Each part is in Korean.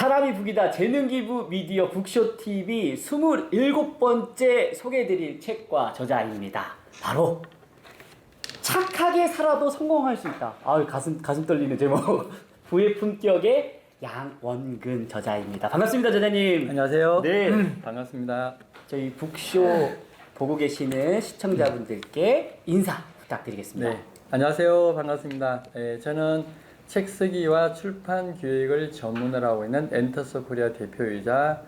사람이 북이다 재능기부 미디어 북쇼TV 27번째 소개해드릴 책과 저자입니다. 바로 착하게 살아도 성공할 수 있다. 아유 가슴 떨리는 제목. 부의 품격의 양원근 저자입니다. 반갑습니다, 저자님. 안녕하세요. 네. 반갑습니다. 저희 북쇼 보고 계시는 시청자분들께 인사 부탁드리겠습니다. 네. 안녕하세요. 반갑습니다. 저는 책 쓰기와 출판 기획을 전문으로 하고 있는 엔터스 코리아 대표이자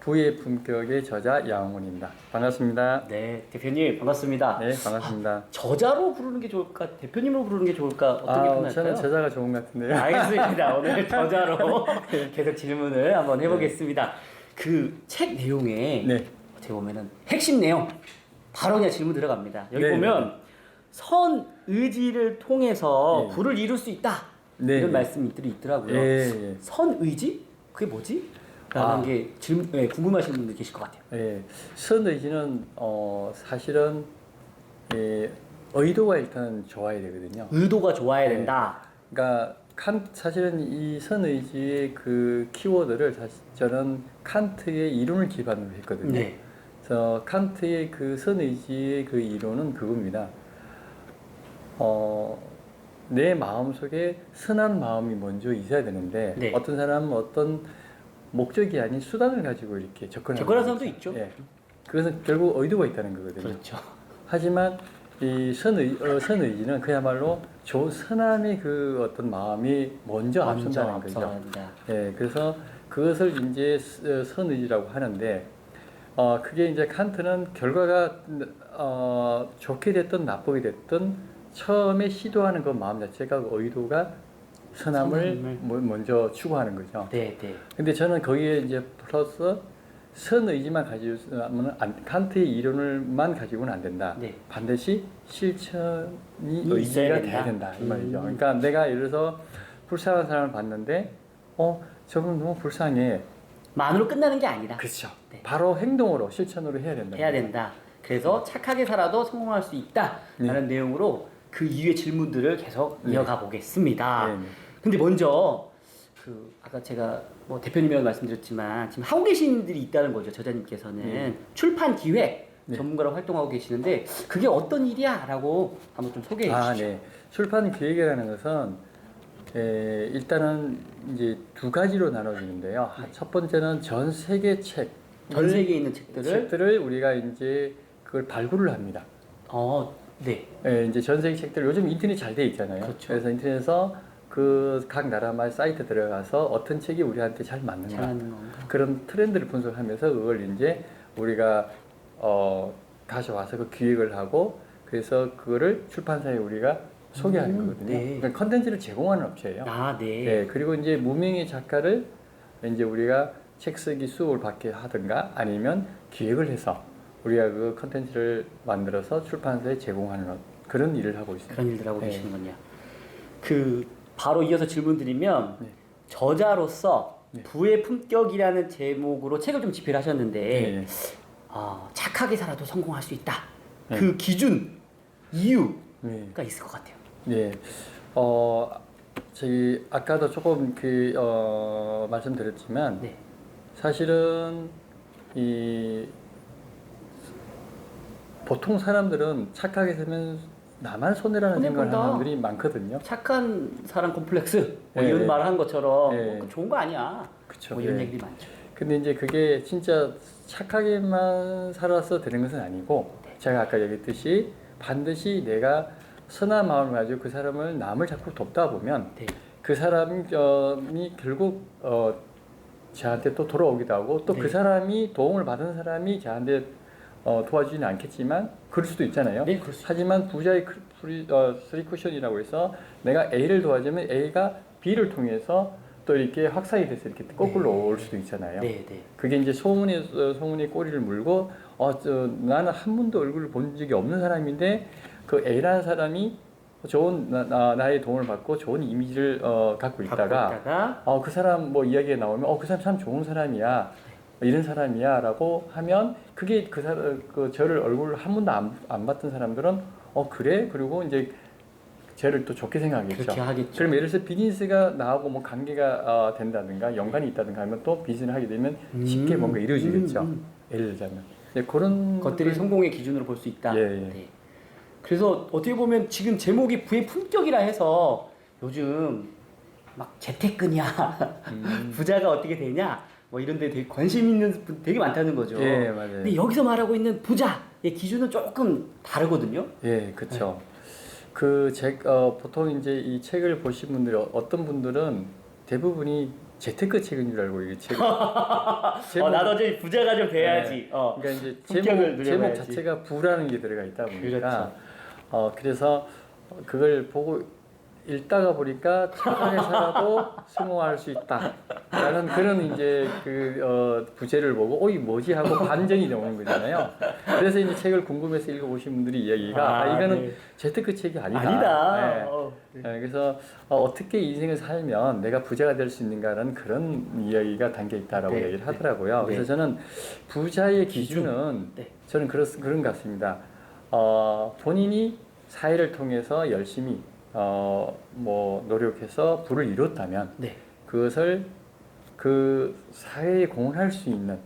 부의 품격의 저자 양원근입니다. 반갑습니다. 네, 대표님 반갑습니다. 네, 반갑습니다. 저자로 부르는 게 좋을까? 대표님으로 부르는 게 좋을까? 어떤 게 편할까요? 저는 저자가 좋은 것 같은데요. 알겠습니다. 오늘 저자로 계속 질문을 한번 해보겠습니다. 그 책 내용에 네. 어떻게 보면은 핵심 내용 바로 그냥 질문 들어갑니다. 여기 네, 보면 선 의지를 통해서 네. 부를 이룰 수 있다. 네, 이런 네. 말씀들이 있더라고요. 예. 선 의지? 그게 뭐지? 라는 게 질문, 궁금하신 분들 계실 것 같아요. 예. 선의지는 사실은 의도가 일단 좋아야 되거든요. 의도가 좋아야 네. 된다. 그러니까 사실은 이 선의지의 그 키워드를 사실 저는 칸트의 이론을 기반으로 했거든요. 네. 그래서 칸트의 그 선의지의 그 이론은 그겁니다. 내 마음속에 선한 마음이 먼저 있어야 되는데 네. 어떤 사람은 어떤 목적이 아닌 수단을 가지고 이렇게 접근하는 사람도 거죠. 있죠. 예. 그래서 결국 의도가 있다는 거거든요. 그렇죠. 하지만 이 선의지는 그야말로 좋은 선함의 그 어떤 마음이 먼저 앞선다는 거죠. 앞서간다. 예, 그래서 그것을 이제 선의지라고 하는데, 그게 이제 칸트는 결과가 좋게 됐든 나쁘게 됐든 처음에 시도하는 그 마음 자체가 그 의도가 선함을 먼저 추구하는 거죠. 네, 네. 근데 저는 거기에 이제 플러스 선의지만 가지고 칸트의 이론을만 가지고는 안 된다. 네. 반드시 실천이 있어야 의지가 된다. 돼야 된다 이 말이죠. 그러니까 내가 예를 들어서 불쌍한 사람을 봤는데 저분 너무 불쌍해. 만으로 끝나는 게 아니다. 그렇죠. 네. 바로 행동으로 실천으로 해야 된다. 해야 된다. 그래서 착하게 살아도 성공할 수 있다. 라는 내용으로 그 이후의 질문들을 계속 이어가 보겠습니다. 네. 근데 먼저 아까 제가 뭐 대표님이라고 말씀드렸지만 지금 하고 계신 일들이 있다는 거죠. 저자님께서는 출판 기획 전문가로 활동하고 계시는데 그게 어떤 일이야? 라고 한번 좀 소개해 주시죠. 네. 출판 기획이라는 것은 일단은 이제 두 가지로 나눠지는데요. 첫 번째는 전 세계 전 세계에 있는 책들을 우리가 이제 그걸 발굴을 합니다. 네. 이제 전 세계 책들 요즘 인터넷 잘 돼 있잖아요. 그렇죠. 그래서 인터넷에서 그 각 나라마다 사이트 들어가서 어떤 책이 우리한테 잘 맞는가 잘하는 건가? 그런 트렌드를 분석하면서 그걸 이제 우리가 가져와서 그 기획을 하고 그래서 그거를 출판사에 우리가 소개하는 거거든요. 네. 그러니까 컨텐츠를 제공하는 업체예요. 네. 네, 그리고 이제 무명의 작가를 이제 우리가 책 쓰기 수업을 받게 하든가 아니면 기획을 해서 우리가 그 컨텐츠를 만들어서 출판사에 제공하는 그런 일을 하고 있습니다. 그런 일들 하고 네. 계시는군요. 바로 이어서 질문 드리면 네. 저자로서 네. 부의 품격이라는 제목으로 책을 좀 집필 하셨는데 네. 착하게 살아도 성공할 수 있다. 네. 그 기준, 이유가 네. 있을 것 같아요. 네. 저희 아까도 조금 말씀드렸지만 네. 사실은 보통 사람들은 착하게 살면 나만 손해라는 생각을 하는 사람들이 많거든요. 착한 사람 콤플렉스 네, 이런 네. 말을 한 것처럼 네. 그거 좋은 거 아니야. 그쵸. 뭐 이런 네. 얘기들이 많죠. 근데 이제 그게 진짜 착하게만 살아서 되는 것은 아니고 제가 아까 얘기했듯이 반드시 내가 선한 마음을 가지고 그 사람을 남을 자꾸 돕다 보면 네. 그 사람이 결국 저한테 또 돌아오기도 하고 또 그 네. 사람이 도움을 받은 사람이 저한테 도와주지는 않겠지만 그럴 수도 있잖아요. 네, 그럴 수 하지만 부자의 쓰리 쿠션이라고 해서 내가 A를 도와주면 A가 B를 통해서 또 이렇게 확산이 돼서 이렇게 거꾸로 올 수도 있잖아요. 네, 네. 그게 이제 소문의 꼬리를 물고 나는 한 번도 얼굴을 본 적이 없는 사람인데 그 A라는 사람이 좋은 나의 도움을 받고 좋은 이미지를 갖고 있다가 그 사람 뭐 이야기가 나오면 그 사람 참 좋은 사람이야 이런 사람이야라고 하면 그게 그 사람 저를 얼굴을 한 번도 안 봤던 사람들은 그래 그리고 이제 쟤를 또 좋게 생각하겠죠. 그렇게 하겠죠. 그럼 예를 들어서 비즈니스가 나하고 뭐 관계가 된다든가 연관이 있다든가 하면 또 비즈니스를 하게 되면 쉽게 뭔가 이루어지겠죠. 예를 들자면 그런 것들이 성공의 기준으로 볼 수 있다. 예, 예. 네. 그래서 어떻게 보면 지금 제목이 부의 품격이라 해서 요즘 막 재테크냐, 부자가 어떻게 되냐, 뭐 이런 데 되게 관심 있는 분 되게 많다는 거죠. 예, 맞아요. 근데 여기서 말하고 있는 부자의 기준은 조금 다르거든요. 예, 그렇죠. 보통 이제 이 책을 보신 분들이 어떤 분들은 대부분이 재테크 책인 줄 알고 이 책. 나도 좀 부자가 좀 돼야지. 그러니까 이제 품격을 제목 누려봐야지. 자체가 부라는 게 들어가 있다 보니까 그렇죠. 그래서 그걸 보고 읽다가 보니까 착하게 살아도 성공할 수 있다라는 그런 이제 부제를 보고 이 뭐지 하고 반전이 나오는 거잖아요. 그래서 이제 책을 궁금해서 읽어보신 분들이 이야기가 이거는 네. 재테크 책이 아니다. 아니다. 네. 그래서 어떻게 인생을 살면 내가 부자가 될 수 있는가라는 그런 이야기가 담겨 있다라고 네. 얘기를 하더라고요. 네. 그래서 저는 부자의 기준은 네. 저는 그런 것 같습니다. 본인이 사회를 통해서 열심히 뭐 노력해서 부를 이뤘다면 네. 그것을 그 사회에 공헌할 수 있는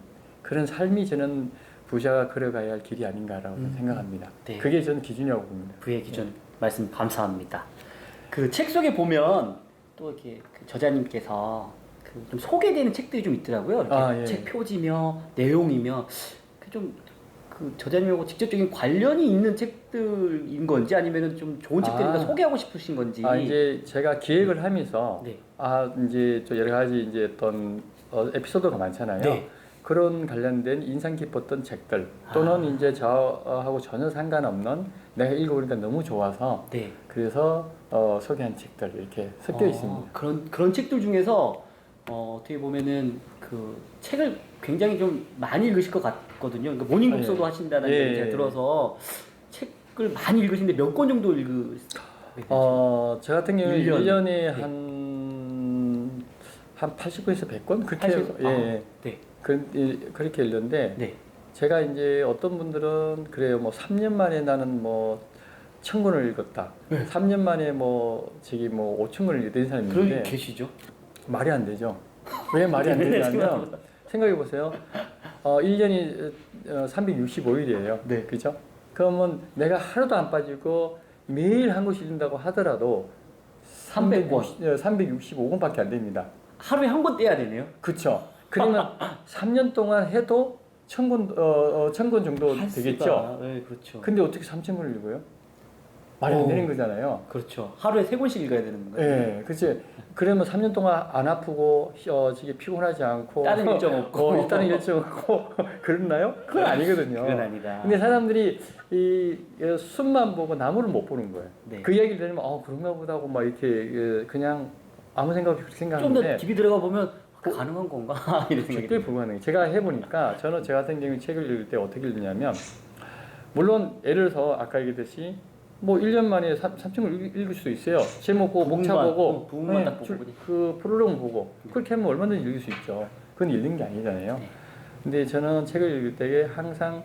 그런 삶이 저는 부자가 걸어가야 할 길이 아닌가라고 생각합니다. 네. 그게 저는 기준이라고 봅니다. 부의 기준 말씀 감사합니다. 그 책 속에 보면 또 이렇게 그 저자님께서 좀 소개되는 책들이 좀 있더라고요. 이렇게 예. 책 표지며 내용이며 그 저자님하고 직접적인 관련이 있는 책들인 건지 아니면은 좀 좋은 책들이니까 소개하고 싶으신 건지. 이제 제가 기획을 하면서 네. 이제 또 여러 가지 이제 어떤 에피소드가 많잖아요. 네. 그런 관련된 인상 깊었던 책들 또는 이제 저하고 전혀 상관없는 내가 읽어보니까 너무 좋아서 네. 그래서 소개한 책들 이렇게 섞여 있습니다. 그런 책들 중에서 어떻게 보면은 그 책을 굉장히 좀 많이 읽으실 것 같거든요. 그러니까 모닝 독서도 하신다는 얘기 제가 들어서 책을 많이 읽으시는데 몇 권 정도 읽으세요? 저 같은 경우에 1년. 1년에 네. 한 80권에서 100권 그렇게 80? 네. 그렇게 읽는데 네. 제가 이제 어떤 분들은 그래요. 뭐 3년 만에 나는 뭐 1000권을 읽었다. 네. 3년 만에 뭐 5000권을 읽은 사람이 그런 있는데 계시죠? 말이 안 되죠. 왜 말이 안 되냐면 생각해 보세요. 1년이 365일이에요. 네. 그죠? 그러면 내가 하루도 안 빠지고 매일 한 권씩 읽는다고 하더라도 300권. 365권밖에 안 됩니다. 하루에 한 권 떼야 되네요. 그렇죠. 그러면 3년 동안 해도 1000권 정도 되겠죠. 네, 그렇죠. 근데 어떻게 3000권을 읽어요? 말이 안 되는 거잖아요. 그렇죠. 하루에 3권씩 읽어야 되는 건가요? 네, 그렇지. 그러면 3년 동안 안 아프고 피곤하지 않고 다른 일정 없고 일단은 일정 없고 그렇나요? 그건 아니거든요. 그건 아니다. 근데 사람들이 이 숲만 보고 나무를 못 보는 거예요. 네. 그 얘기를 들으면 그런가 보다 하고 막 이렇게 그냥 아무 생각 없이 그렇게 좀 생각하는데 더 깊이 들어가 보면 가능한 건가 이런 생각이 절대 불가능해요. 제가 해보니까 저는 제 같은 경우에 책을 읽을 때 어떻게 읽냐면 물론 예를 들어서 아까 얘기했듯이 뭐 1년 만에 3층을 읽을 수도 있어요. 제목 보고 목차 보고 부분만 딱 보고 그 프롤로그 보고 그렇게 하면 얼마든지 읽을 수 있죠. 그건 읽는 게 아니잖아요. 네. 근데 저는 책을 읽을 때 항상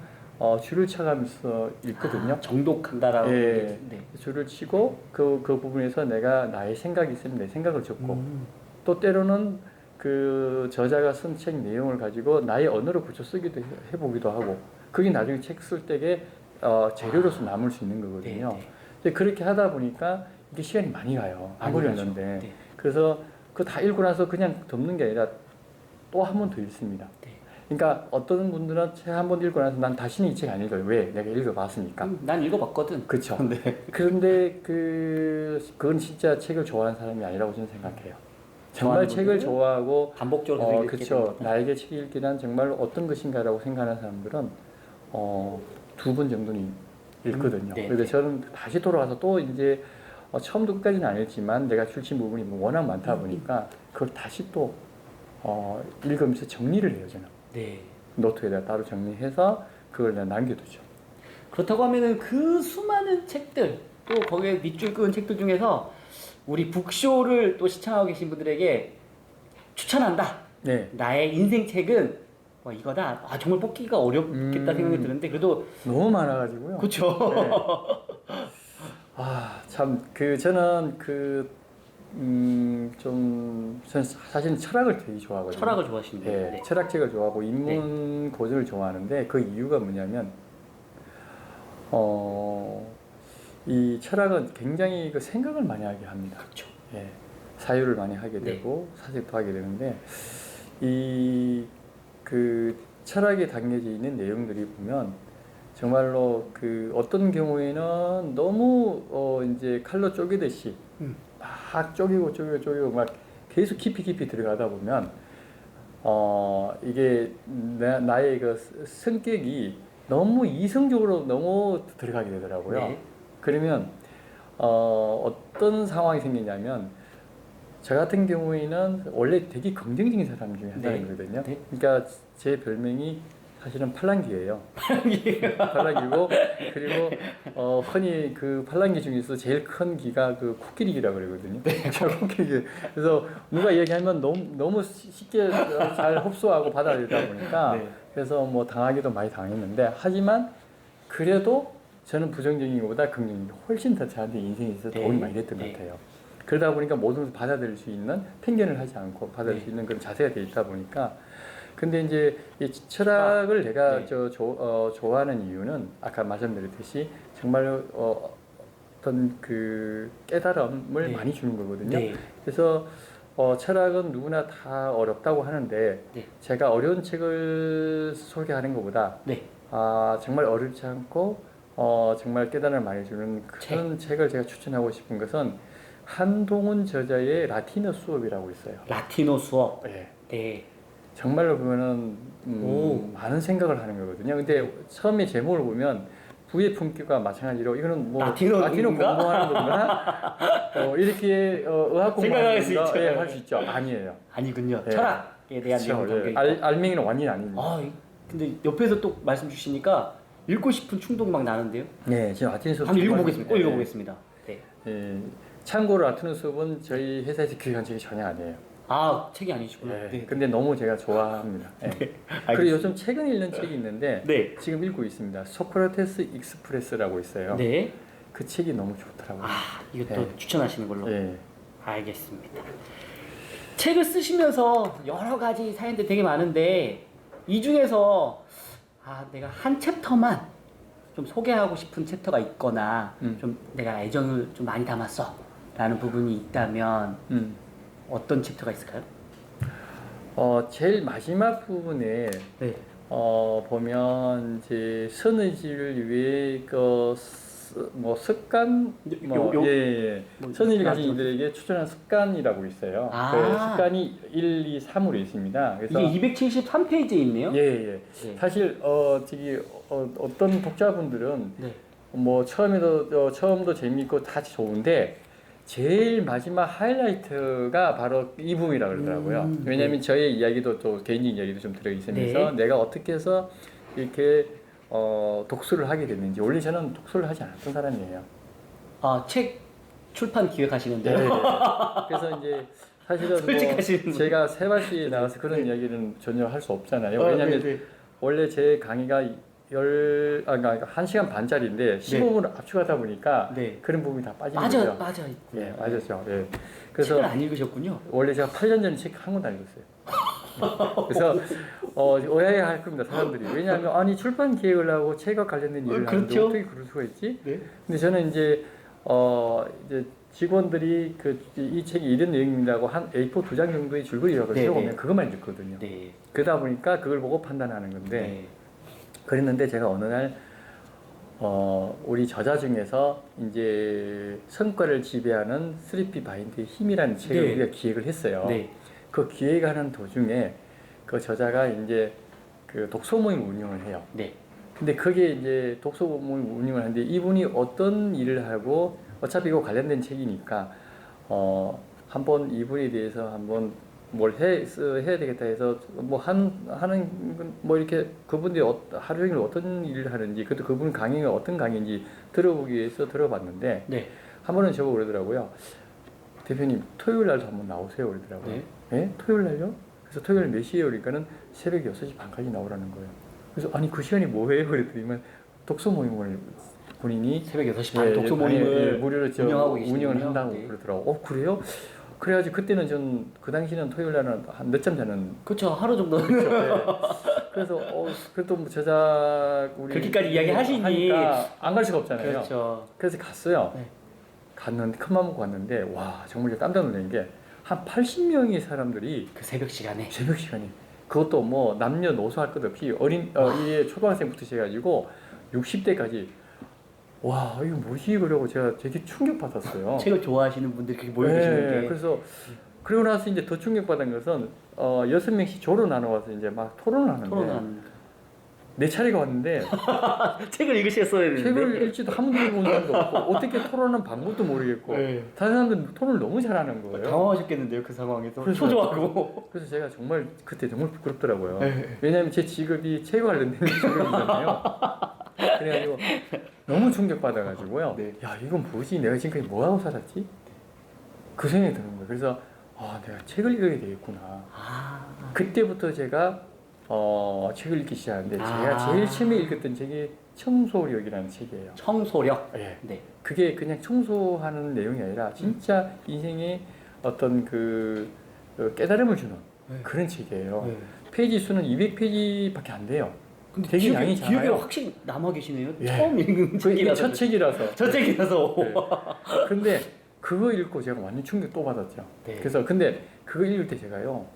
줄을 쳐가면서 읽거든요. 정독한다라고. 예. 네. 줄을 치고 그 부분에서 내가 나의 생각이 있으면 내 생각을 적고 또 때로는 그 저자가 쓴 책 내용을 가지고 나의 언어를 붙여 쓰기도 해보기도 하고 그게 나중에 책 쓸 때에 재료로서 남을 수 있는 거거든요. 네, 네. 근데 그렇게 하다 보니까 이게 시간이 많이 가요. 안 걸렸는데. 네. 그래서 그거 다 읽고 나서 그냥 덮는 게 아니라 또 한 번 더 읽습니다. 네. 그러니까 어떤 분들은 책 한 번 읽고 나서 난 다시는 이 책 안 읽어요. 왜? 내가 읽어봤으니까. 난 읽어봤거든. 그렇죠. 네. 그런데 그건 진짜 책을 좋아하는 사람이 아니라고 저는 생각해요. 정말 좋아하는 책을 분들은 좋아하고 반복적으로 읽게 그렇죠. 되는 거다. 나에게 책 읽기란 정말 어떤 것인가라고 생각하는 사람들은 2번 정도는 읽거든요. 네, 그래서 네. 저는 다시 돌아와서 또 이제 처음부터 끝까지는 안 읽지만 내가 출신 부분이 워낙 많다 보니까 그걸 다시 또 읽으면서 정리를 해요. 저는 네. 노트에다 따로 정리해서 그걸 내가 남겨두죠. 그렇다고 하면은 그 수많은 책들 또 거기에 밑줄 그은 책들 중에서 우리 북쇼를 또 시청하고 계신 분들에게 추천한다. 네. 나의 인생 책은 이거다. 정말 뽑기가 어렵겠다 생각이 드는데 그래도 너무 많아가지고요. 그렇죠. 네. 참 저는 저는 사실 철학을 되게 좋아하거든요. 철학을 좋아하시는 분이요. 예, 네. 철학책을 좋아하고 인문 고전을 좋아하는데 그 이유가 뭐냐면 이 철학은 굉장히 그 생각을 많이 하게 합니다. 그렇죠. 예, 사유를 많이 하게 되고 사색도 하게 되는데 이 철학에 담겨져 있는 내용들이 보면 정말로 어떤 경우에는 너무 이제 칼로 쪼개듯이 막 쪼개고 막 계속 깊이 들어가다 보면 이게 나의 성격이 너무 이성적으로 너무 들어가게 되더라고요. 네. 그러면 어떤 상황이 생기냐면 저 같은 경우에는 원래 되게 긍정적인 사람 중에 한 사람이거든요. 네. 그러니까 제 별명이 사실은 팔랑귀예요. 팔랑귀고 그리고 흔히 팔랑귀 중에서 제일 큰 귀가 코끼리귀라고 그러거든요. 저 코끼리귀. 그래서 누가 얘기하면 너무 쉽게 잘 흡수하고 받아들이다 보니까 그래서 뭐 당하기도 많이 당했는데 하지만 그래도 저는 부정적인 것보다 긍정적인 게 훨씬 더 저한테 인생에 있어서 도움이 많이 됐던 것 같아요. 그러다 보니까 모든 것을 받아들일 수 있는 편견을 하지 않고 받아들일 수 있는 그런 자세가 돼 있다 보니까 근데 이제 이 철학을 내가 좋아하는 이유는 아까 말씀드렸듯이 정말 어떤 깨달음을 많이 주는 거거든요. 그래서 철학은 누구나 다 어렵다고 하는데 제가 어려운 책을 소개하는 것보다 정말 어렵지 않고 정말 깨달음을 많이 주는 그런 책을 제가 추천하고 싶은 것은 한동훈 저자의 라틴어 수업이라고 있어요. 라틴어 수업. 네. 정말로 그거는 많은 생각을 하는 거거든요. 근데 처음에 제목을 보면 부의 품격과 마찬가지로 이거는 뭐 라틴어 공부하는 건가? 이렇게 의학 공부하는 건가? 할 수 있죠. 아니에요. 아니군요. 철학에 대한 내용이 담겨 있고. 알맹이는 완전히 아닙니다. 근데 옆에서 또 말씀 주시니까 읽고 싶은 충동 막 나는데요. 네, 지금 라틴어 수업 한번 읽어보겠습니다. 꼭 읽어보겠습니다. 네. 참고로 라틴어 수업은 저희 회사에서 교육한 책이 전혀 아니에요. 책이 아니시구나. 근데 너무 제가 좋아합니다. 그리고 요즘 최근 읽는 책이 있는데 지금 읽고 있습니다. 소크라테스 익스프레스라고 있어요. 그 책이 너무 좋더라고요. 이것도 추천하시는 걸로. 알겠습니다. 책을 쓰시면서 여러 가지 사연들이 되게 많은데 이 중에서 내가 한 챕터만 좀 소개하고 싶은 챕터가 있거나 좀 내가 애정을 좀 많이 담았어 라는 부분이 있다면 어떤 챕터가 있을까요? 제일 마지막 부분에 보면 이제 선의지를 위해 뭐 습관 선의를 가진 이들에게 추천한 습관이라고 있어요. 그 습관이 1, 2, 3으로 있습니다. 그래서 이게 273페이지에 있네요. 사실 어떤 독자분들은 뭐 처음도 재미있고 다 좋은데 제일 마지막 하이라이트가 바로 이 부분이라고 그러더라고요. 왜냐하면 저의 이야기도 또 개인적인 이야기도 좀 들어있으면서 내가 어떻게 해서 이렇게 독서를 하게 됐는지. 원래 저는 독서를 하지 않았던 사람이에요. 책 출판 기획하시는데요? 그래서 이제 사실은 뭐 제가 세바시에 나와서 그런 이야기는 전혀 할 수 없잖아요. 왜냐하면 원래 제 강의가 1시간 반짜리인데 15분을 압축하다 보니까 그런 부분이 다 빠지는 거죠. 맞았죠. 그래서 책을 안 읽으셨군요. 원래 제가 8년 전에 책 한 권도 안 읽었어요. 그래서 오해할 겁니다, 사람들이. 왜냐하면 출판 기획을 하고 책과 관련된 일을 하는데 어떻게 그럴 수가 있지? 근데 저는 이제 직원들이 이 책이 이런 내용입니다고 한 A4 2장 정도의 줄거리라고 적어보면 그것만 읽거든요. 그러다 보니까 그걸 보고 판단하는 건데 그랬는데 제가 어느 날 우리 저자 중에서 이제 성과를 지배하는 3P 바인드의 힘이라는 책을 우리가 기획을 했어요. 그 기획하는 도중에 그 저자가 이제 독서 모임 운영을 해요. 근데 그게 이제 독서 모임 운영을 하는데 이분이 어떤 일을 하고 어차피 이거 관련된 책이니까 한번 이분에 대해서 한번 뭘 해야 되겠다 해서 뭐 하는 뭐 이렇게 그분들이 하루 종일 어떤 일을 하는지 그분 강의가 어떤 강의인지 들어보기 위해서 들어봤는데 한 번은 저보고 그러더라고요. 대표님 토요일 날도 한번 나오세요 그러더라고요. 토요일 날요? 그래서 토요일 몇 시에요? 그러니까는 새벽 6시 반까지 나오라는 거예요. 그래서 아니 그 시간이 뭐예요? 그랬더니만 독서 모임을 본인이 새벽 6시 반 독서 모임을 무료로 운영하고 계시군요. 운영을 한다고 네. 그러더라고. 그래요? 그래가지고 그때는 전 그 당시는 토요일 날은 한 늦잠 자는. 그렇죠. 하루 정도는 그렇죠. 네. 그래서 그래도 뭐 저작 우리 그렇게까지 이야기하시니 하니까 안 갈 수가 없잖아요. 그렇죠. 그래서 갔어요. 네. 갔는데 큰맘 먹고 갔는데 와 정말 깜짝 놀란 게 한 80명의 사람들이 그 새벽 시간에 새벽 시간에 그것도 뭐 남녀노소 할 것 없이 이게 초등학생부터 해가지고 60대까지 와 이거 뭐지 그러고 제가 되게 충격 받았어요. 책을 좋아하시는 분들이 그렇게 모여 계시는 게 그래서 그러고 나서 이제 더 충격 받은 것은 6명씩 조로 나눠 와서 이제 막 토론을 하는데 토론한 내 차례가 왔는데 책을 읽으셨어야 했는데 책을 읽지도 한 번도 읽어본 사람도 없고 어떻게 토론하는 방법도 모르겠고 네. 다른 사람들은 토론을 너무 잘하는 거예요. 당황하셨겠는데요 그 상황에서 그래서- 초조하고 그래서 제가 정말 그때 정말 부끄럽더라고요. 네. 왜냐하면 제 직업이 책과 관련된 직업이잖아요. 그래가지고 너무 충격받아가지고요. 네. 야 이건 뭐지? 내가 지금까지 뭐하고 살았지? 그 생각이 드는 거예요. 그래서 내가 책을 읽어야 되겠구나. 아, 그때부터 제가 책을 읽기 시작하는데 제가 아. 제일 처음에 읽었던 책이 청소력이라는 책이에요. 청소력 예. 네. 그게 그냥 청소하는 내용이 아니라 진짜 인생의 어떤 그 깨달음을 주는 네. 그런 책이에요. 네. 페이지 수는 200페이지밖에 안 돼요. 근데 되게 양이 기억에 작아요. 확실히 남아 계시네요. 예. 처음 읽은 이게 책이라서 첫 책이라서. 저 책이라서 네. 근데 그거 읽고 제가 완전 충격 또 받았죠. 네. 그래서 근데 그거 읽을 때 제가요.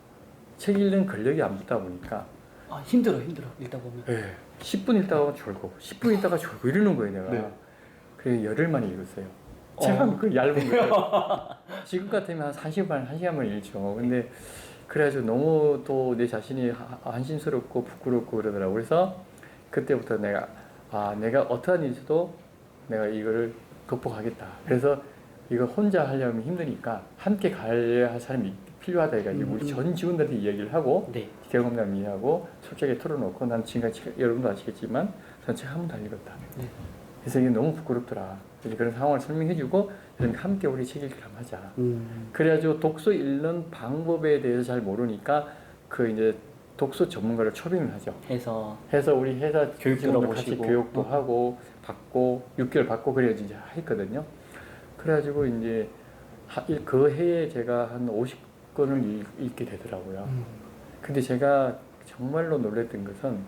책 읽는 근력이 안 붙다 보니까 아, 힘들어 읽다 보면 10분 읽다가 졸고 10분 읽다가 졸고 이러는 거예요 내가. 네. 그래서 열흘 만에 읽었어요. 참 그 얇은 거. 지금 같으면 한 1시간만 읽죠. 근데 그래가지고 너무 또 내 자신이 한심스럽고 부끄럽고 그러더라고. 그래서 그때부터 내가 어떠한 일에서도 내가 이거를 극복하겠다. 그래서 이거 혼자 하려면 힘드니까 함께 가야 할 사람이 필요하다 해가지고 우리 전 직원들한테 이야기를 하고 네. 경험담 이해하고 솔직하게 털어놓고 난 지금까지 여러분도 아시겠지만 전 책 한 번도 안 읽었다. 네. 그래서 이게 너무 부끄럽더라. 그래서 그런 상황을 설명해주고 함께 우리 책 읽기를 한번 하자. 그래가지고 독서 읽는 방법에 대해서 잘 모르니까 그 이제 독서 전문가를 초빙을 하죠. 해서 해서 우리 회사 교육 직원들 같이 들어보시고. 교육도 하고 받고 6개월 받고 그래야지 이제 했거든요. 그래가지고 이제 그 해에 제가 한 50권을 읽게 되더라고요. 근데 제가 정말로 놀랬던 것은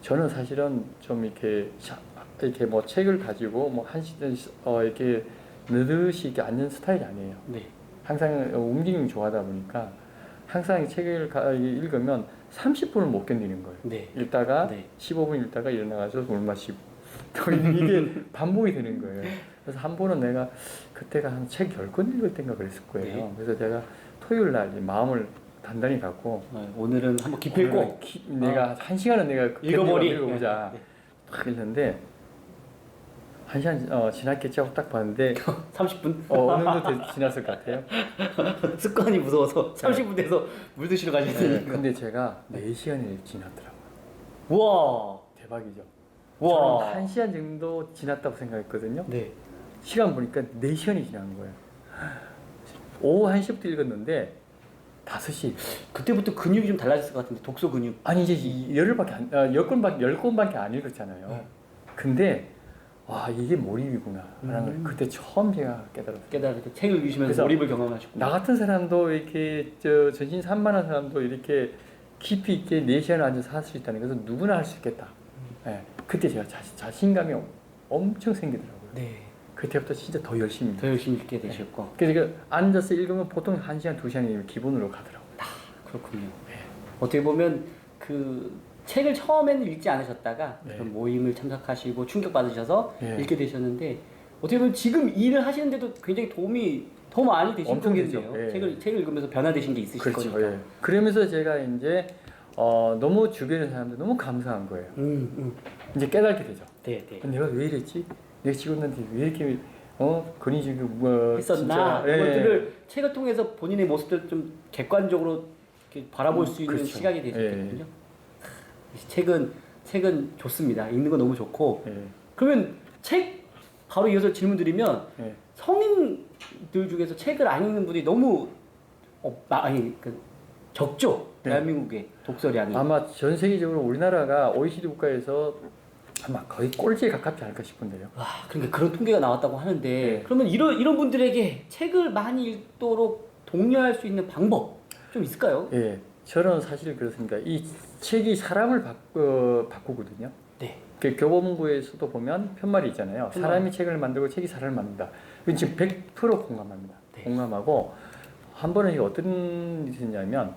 저는 사실은 좀 이렇게 뭐 책을 가지고 뭐 한 시간 이렇게 느듯이 이렇게 앉는 스타일이 아니에요. 네. 항상 움직임이 좋아하다 보니까 항상 책을 읽으면 30분을 못 견디는 거예요. 네. 읽다가 네. 15분 읽다가 일어나가서 물 마시고 또 이게 반복이 되는 거예요. 그래서 한 번은 내가 그때가 한 책 10권 읽을 때인가 그랬을 거예요. 네. 그래서 제가 토요일 날 마음을 단단히 갖고 오늘은 한번 기필코 내가 한 시간은 내가 읽어보자. 네. 딱 읽는데 한 시간 지났겠지 하고 딱 봤는데 30분 어느 정도 지났을 것 같아요. 습관이 무서워서 30분 돼서 물 드시러 네, 가셨으니까. 근데 제가 4시간이 지났더라고요. 우와. 대박이죠. 우와. 저는 1시간 정도 지났다고 생각했거든요. 네. 시간 보니까 4시간이 지난 거예요. 오후 1시부터 읽었는데 5시. 그때부터 근육이 좀 달라졌을 것 같은데 독서 근육. 아니 이제 열흘밖에 10권밖에 안 읽었잖아요. 근데 와 이게 몰입이구나 라는 걸 그때 처음 제가 깨달았어요. 깨달았죠. 책을 읽으시면서 그래서 몰입을 경험하셨고. 나 같은 사람도 이렇게 전신 산만한 사람도 이렇게 깊이 있게 4시간 앉아서 할 수 있다는 것은 누구나 할 수 있겠다. 네, 그때 제가 자신감이 엄청 생기더라고요. 네. 그때부터 진짜 더 열심히. 더 열심히 읽게 되셨고. 그래서 앉아서 읽으면 보통 1시간, 2시간이 기본으로 가더라고요. 그렇군요. 네. 어떻게 보면 그 책을 처음에는 읽지 않으셨다가 네. 그런 모임을 참석하시고 충격받으셔서 네. 읽게 되셨는데 어떻게 보면 지금 일을 하시는데도 굉장히 도움이 더 많이 되신 엄청 거겠네요. 되죠. 예. 책을 읽으면서 변화되신 게 있으실 그렇죠. 거니까. 예. 그러면서 제가 이제 너무 주변의 사람들 너무 감사한 거예요. 이제 깨닫게 되죠. 네, 네. 내가 왜 이랬지? 내 직원한테 왜 이렇게 그런 식으로 뭐 했었나? 진짜, 예. 이것들을 책을 통해서 본인의 모습들을 좀 객관적으로 이렇게 바라볼 수 있는 그렇죠. 시각이 되셨겠군요. 책은 좋습니다. 읽는 거 너무 좋고. 예. 그러면 책 바로 이어서 질문 드리면 예. 성인들 중에서 책을 안 읽는 분이 너무 적죠. 네. 대한민국의 독서량이. 아마 전 세계적으로 우리나라가 OECD 국가에서 아마 거의 꼴찌에 가깝지 않을까 싶은데요. 와, 그러니까 그런 통계가 나왔다고 하는데 네. 그러면 이런 분들에게 책을 많이 읽도록 독려할 수 있는 방법 좀 있을까요? 예, 저는 사실 그렇습니다. 이 책이 사람을 바꾸거든요. 네. 그 교보문고에서도 보면 편말이 있잖아요. 편말. 사람이 책을 만들고 책이 사람을 만든다. 이건 지금 100% 공감합니다. 네. 공감하고 한 번은 이게 어떤 일이 있었냐면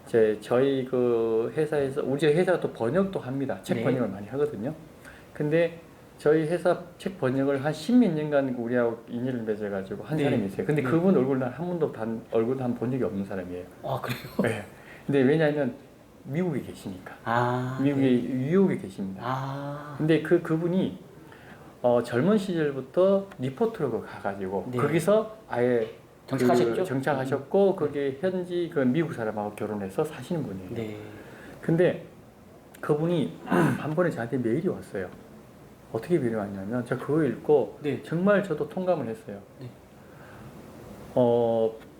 저희 그 회사에서 우리 회사가 또 번역도 합니다. 책 네. 번역을 많이 하거든요. 근데 저희 회사 책 번역을 한 십몇 년간 우리하고 인연을 맺어가지고 한 네. 사람이 있어요. 근데 네. 그분 얼굴 난 한 번도 얼굴 한 본 적이 없는 사람이에요. 아, 그래요? 네. 근데 왜냐하면 미국에 계시니까. 아, 미국에 네. 뉴욕에 계십니다. 아, 근데 그분이 젊은 시절부터 리포트로 가가지고 네. 거기서 아예 정착하셨죠? 정착하셨고 거기 현지 그 미국 사람하고 결혼해서 사시는 분이에요. 네. 근데 그분이 한 번에 저한테 메일이 왔어요. 어떻게 메일이 왔냐면 제가 그거 읽고 네. 정말 저도 통감을 했어요. 네.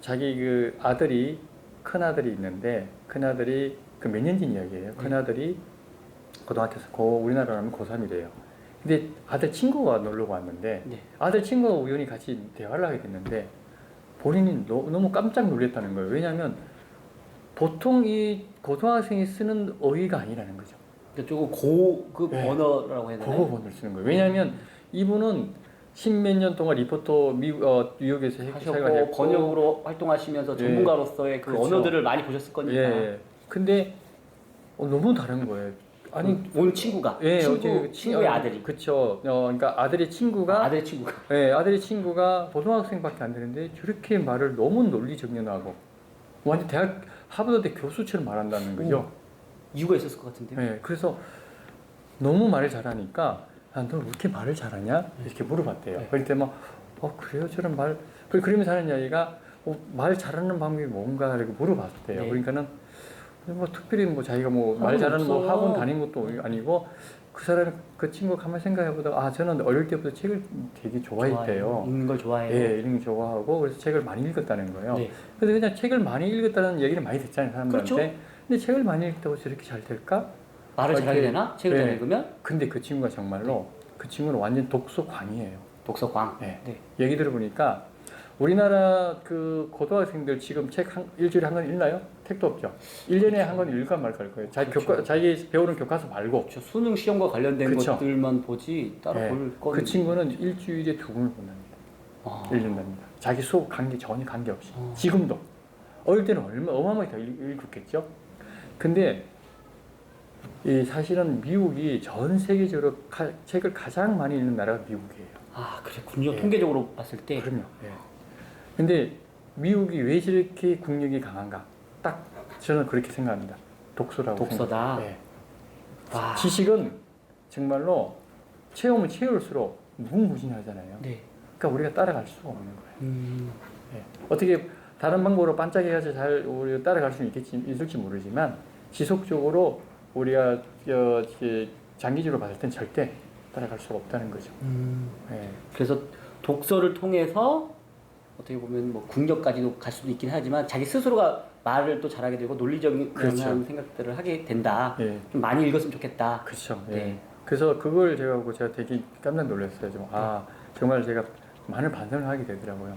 자기 그 아들이 큰 아들이 있는데 큰 아들이 그 몇 년 전 이야기예요. 큰 아들이 고등학교에서 우리나라 하면 고3이래요. 근데 아들 친구가 놀러 왔는데 네. 아들 친구가 우연히 같이 대화를 하게 됐는데 본인이 너무 깜짝 놀랐다는 거예요. 왜냐하면 보통 이 고등학생이 쓰는 어휘가 아니라는 거죠. 그러니까 조금 고급 네. 언어라고 해야 되나요? 고급언어를 쓰는 거예요. 왜냐하면 이분은 십몇 년 동안 리포터 뉴욕에서 하셨고 생활했고 번역으로 활동하시면서 예. 전문가로서의 그 그렇죠. 언어들을 많이 보셨을 거니까. 예. 근데 너무 다른 거예요. 아니 온 친구가 예, 친구의 아들이. 그렇죠. 그러니까 아들의 친구가 아들의 친구가. 예, 아들의 친구가 고등학생밖에 안 되는데 저렇게 말을 너무 논리정연하고 완전 대학 하버드대 교수처럼 말한다는 거죠. 이유가 있었을 것 같은데요. 예, 그래서 너무 말을 잘하니까 너 왜 이렇게 말을 잘하냐 이렇게 물어봤대요. 네. 그럴 때 막 그래요 저런 말 그러면서 하는 이야기가 말 잘하는 방법이 뭔가 이렇게 물어봤대요. 네. 그러니까는 뭐 특별히 뭐 자기가 뭐 말 학원 잘하는 뭐 없어요. 학원 다닌 것도 아니고 그 사람 그 친구가 가만히 생각해보다가 저는 어릴 때부터 책을 되게 좋아했대요. 읽는 걸 좋아해요. 예, 읽는 거 좋아하고 그래서 책을 많이 읽었다는 거예요. 네. 그래서 그냥 책을 많이 읽었다는 얘기를 많이 듣잖아요 사람들한테. 그렇죠. 근데 책을 많이 읽다고 저렇게 잘 될까? 말을 잘하게 이렇게, 되나? 책을 네. 잘 읽으면? 근데 그 친구가 정말로 그 친구는 완전 독서광이에요. 독서광. 네. 네. 얘기 들어보니까 우리나라 그 고등학생들 지금 책 일주일에 한 권 읽나요? 책도 없죠. 1년에 한 권 읽을까 말까 할 거예요. 그렇죠. 자기 배우는 교과서 말고. 저 수능 시험과 관련된 그쵸. 것들만 보지 따로 네. 볼 건. 그 친구는 일주일에 2권을 본답니다. 아. 읽는답니다. 자기 수업 전혀 관계없이. 어. 지금도. 어릴 때는 어마어마하게 더 읽었겠죠. 근데 이 사실은 미국이 전 세계적으로 책을 가장 많이 읽는 나라가 미국이에요. 아, 그랬군요. 예. 통계적으로 봤을 때. 그럼요. 예. 근데 미국이 왜 저렇게 국력이 강한가? 딱 저는 그렇게 생각합니다. 독서라고 독서다. 생각해요. 예. 와. 지식은 정말로 채우면 채울수록 무궁무진하잖아요. 네. 그러니까 우리가 따라갈 수가 없는 거예요. 예. 어떻게 다른 방법으로 반짝여서 잘 우리가 따라갈 수는 있을지 모르지만 지속적으로 우리가 장기적으로 봤을 땐 절대 따라갈 수가 없다는 거죠. 예. 그래서 독서를 통해서 어떻게 보면 뭐 국력까지도 갈 수도 있긴 하지만 자기 스스로가 말을 또 잘하게 되고 논리적인 그렇죠. 생각들을 하게 된다. 예. 좀 많이 읽었으면 좋겠다. 그렇죠. 예. 네. 그래서 그걸 제가 되게 깜짝 놀랐어요. 정말 제가 많은 반성을 하게 되더라고요.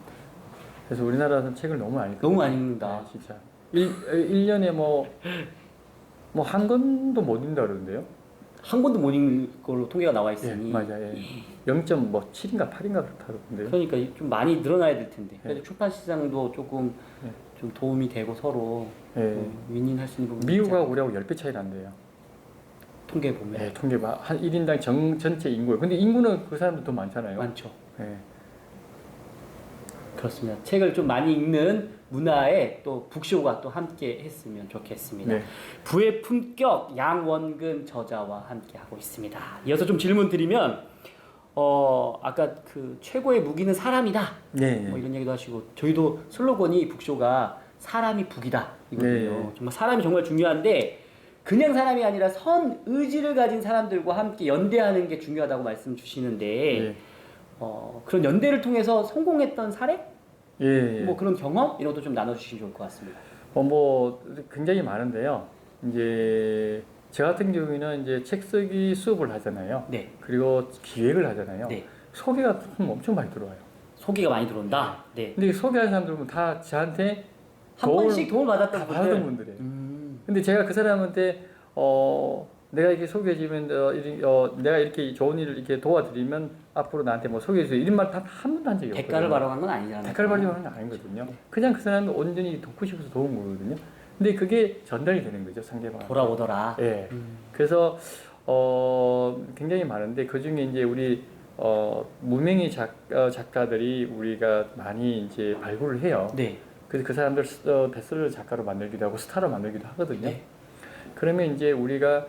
그래서 우리나라에서는 책을 너무 많이 읽거든요. 너무 많이 읽는다. 네, 진짜. 1년에 뭐 한 권도 못 읽는다 그러는데요. 한 권도 못 읽는 걸로 통계가 나와 예, 있으니. 맞아요. 예. 0.7인가 8인가 그렇다던데요. 그러니까 좀 많이 늘어나야 될 텐데. 그래서 예. 출판 시장도 조금 예. 좀 도움이 되고 서로 예. 윈윈할 수 있는 부분이 미국하고 우리하고 10배 차이 난대요. 통계 보면 예, 통계가 한 1인당 전체 인구예요. 근데 인구는 그 사람들 더 많잖아요. 많죠. 예. 그렇습니다. 책을 좀 많이 읽는 문화에 또 북쇼가 또 함께 했으면 좋겠습니다. 네. 부의 품격 양원근 저자와 함께 하고 있습니다. 이어서 좀 질문 드리면 아까 그 최고의 무기는 사람이다. 네. 뭐 이런 얘기도 하시고 저희도 슬로건이 북쇼가 사람이 북이다 이거든요. 네. 정말 사람이 정말 중요한데 그냥 사람이 아니라 선 의지를 가진 사람들과 함께 연대하는 게 중요하다고 말씀 주시는데 네. 그런 연대를 통해서 성공했던 사례? 예. 뭐 그런 경험 이런 것도 좀 나눠주시면 좋을 것 같습니다. 뭐 굉장히 많은데요. 이제 저 같은 경우에는 이제 책 쓰기 수업을 하잖아요. 네. 그리고 기획을 하잖아요. 네. 소개가 엄청 많이 들어와요. 소개가 많이 들어온다. 네. 근데 소개하는 사람들은 다 저한테 한 번씩 도움을 받았던 다 분들. 받았던 분들이에요. 근데 제가 그 사람한테 내가 이렇게 소개해주면 내가 이렇게 좋은 일을 이렇게 도와드리면 앞으로 나한테 뭐 소개해주세요 이런 말 단 한 번도 한 적이 없거든요. 대가를 바라고 한 건 아니잖아요. 대가를 바라고 하는 건 아니거든요. 그냥 그 사람이 온전히 돕고 싶어서 도운 거거든요. 근데 그게 전달이 되는 거죠, 상대방. 돌아오더라. 예. 그래서 굉장히 많은데 그 중에 이제 우리 무명의 작가들이 우리가 많이 이제 발굴을 해요. 네. 그래서 그 사람들 베스트셀러 작가로 만들기도 하고 스타로 만들기도 하거든요. 네. 그러면 이제 우리가